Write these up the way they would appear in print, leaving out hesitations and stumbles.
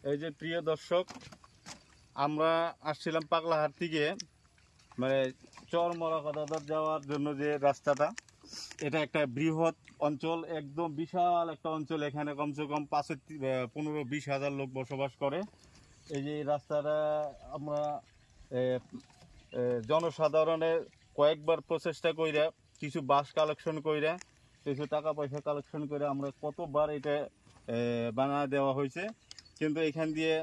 এই যে প্রিয় দর্শক, আমরা আসছিলাম পাগলাহাট থেকে মানে চরমরাকাদাদার যাওয়ার জন্য যে রাস্তাটা, এটা একটা বৃহৎ অঞ্চল, একদম বিশাল একটা অঞ্চল। এখানে কমসে কম 15-20 হাজার লোক বসবাস করে। এই যে রাস্তাটা আমরা জনসাধারণের কয়েকবার প্রচেষ্টা কইরা, কিছু বাস কালেকশন কইরা, কিছু টাকা পয়সা কালেকশন করে আমরা কতবার এটা বানা দেওয়া হয়েছে, কিন্তু এখান দিয়ে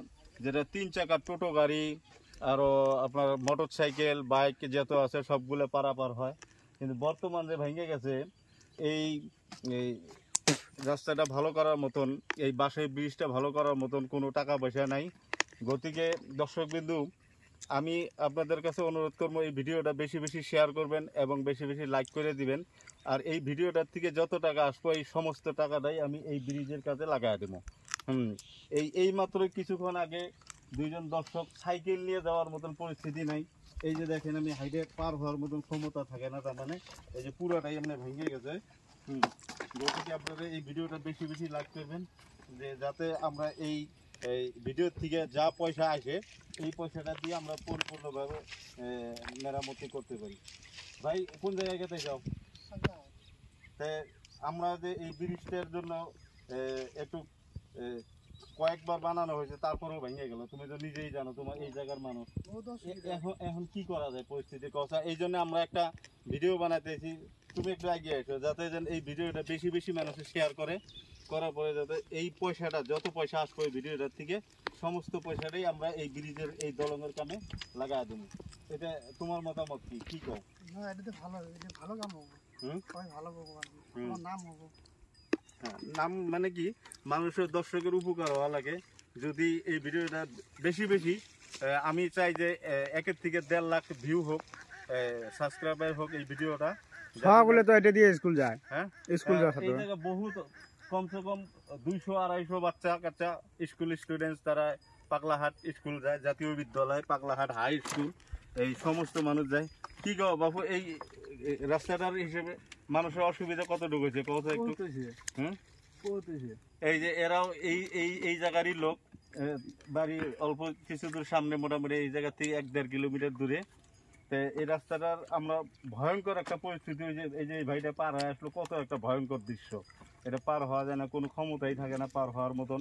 যেটা 3 চাকার টোটো গাড়ি আরও আপনার মোটর সাইকেল বাইক যত আছে সবগুলো পারাপার হয়। কিন্তু বর্তমান যে ভেঙে গেছে, এই রাস্তাটা ভালো করার মতন, এই বাসের ব্রিজটা ভালো করার মতন কোনো টাকা পয়সা নাই। গতিকে দর্শকবিন্দু, আমি আপনাদের কাছে অনুরোধ করবো এই ভিডিওটা বেশি বেশি শেয়ার করবেন এবং বেশি বেশি লাইক করে দিবেন। আর এই ভিডিওটার থেকে যত টাকা আসবো এই সমস্ত টাকাটাই আমি এই ব্রিজের কাজে লাগাই দেবো। এই মাত্র কিছুক্ষণ আগে দুইজন দর্শক সাইকেল নিয়ে যাওয়ার মতন পরিস্থিতি নাই। এই যে দেখেন, আমি হাইটে পার হওয়ার মতন ক্ষমতা থাকে না, তার মানে এই যে পুরোটাই এমনি ভেঙে গেছে। গতিকে আপনারা এই ভিডিওটা বেশি বেশি লাইক করবেন, যে যাতে আমরা এই ভিডিওর থেকে যা পয়সা আসে এই পয়সাটা দিয়ে আমরা পরিপূর্ণভাবে মেরামতি করতে পারি। ভাই কোন জায়গায় গেতে যাও? আমরা যে এই ব্রিজটার জন্য একটু কয়েকবার বানানো হয়েছে, তারপরেও ভেঙে গেল। তুমি তো নিজেই জানো, তোমার এই জায়গার মানুষ। এখন কি করা যায় পরিস্থিতি কথা, এই জন্য আমরা একটা ভিডিও বানাতেছি। তুমি একটু এগিয়ে এসো, যাতে যেন এই ভিডিওটা বেশি বেশি মানুষে শেয়ার করার পরে যাতে এই পয়সাটা, যত পয়সা আসবে এই ভিডিওটার থেকে, সমস্ত পয়সাটাই আমরা এই ব্রিজের এই দলনের কামে লাগাই দেবো। এটা তোমার মতামত কি কও? ভালো কাম হবো, ভালো নাম হবো। নাম মানে কি, মানুষের দর্শকের উপকার হওয়া লাগে। যদি এই ভিডিওটা বেশি বেশি, আমি চাই যে 1 থেকে 1.5 লাখ ভিউ হোক, সাবস্ক্রাইবার হোক এই ভিডিওটা। সবগুলো তো এটা দিয়ে স্কুল যায়। হ্যাঁ, স্কুল যায় এই জায়গায় বহুত কমসে কম 200-250 বাচ্চা কাচ্চা স্কুল স্টুডেন্টস, তারা পাগলাহাট স্কুল যায়, জাতীয় বিদ্যালয়, পাগলাহাট হাই স্কুল, এই সমস্ত মানুষ যায়। কি কও বাবু, এই রাস্তাটার হিসেবে মানুষের অসুবিধা কতটুকু হয়েছে কত একটু? এই যে এরাও এই জায়গারই লোক, বাড়ি অল্প কিছু দূর সামনে, মোটামুটি এই জায়গা থেকে 1-1.5 কিলোমিটার দূরে। তো এই রাস্তাটার আমরা ভয়ঙ্কর একটা পরিস্থিতি, এই যে ভাইটা পার হয়ে আসলো, কত একটা ভয়ঙ্কর দৃশ্য। এটা পার হওয়া যায় না, কোনো ক্ষমতাই থাকে না পার হওয়ার মতন।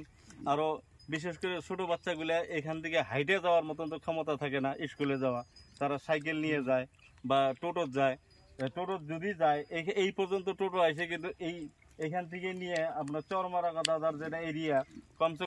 আরও বিশেষ করে ছোট বাচ্চাগুলা এখান থেকে হাইটে যাওয়ার মতন তো ক্ষমতা থাকে না স্কুলে যাওয়া, তারা সাইকেল নিয়ে যায় বা টোটো যায়। টোটো যদি যায়, এই পর্যন্ত টোটো আসে, কিন্তু এইখান থেকে নিয়ে আপনার চরমরাকাদাদার যেটা এরিয়া, কমসে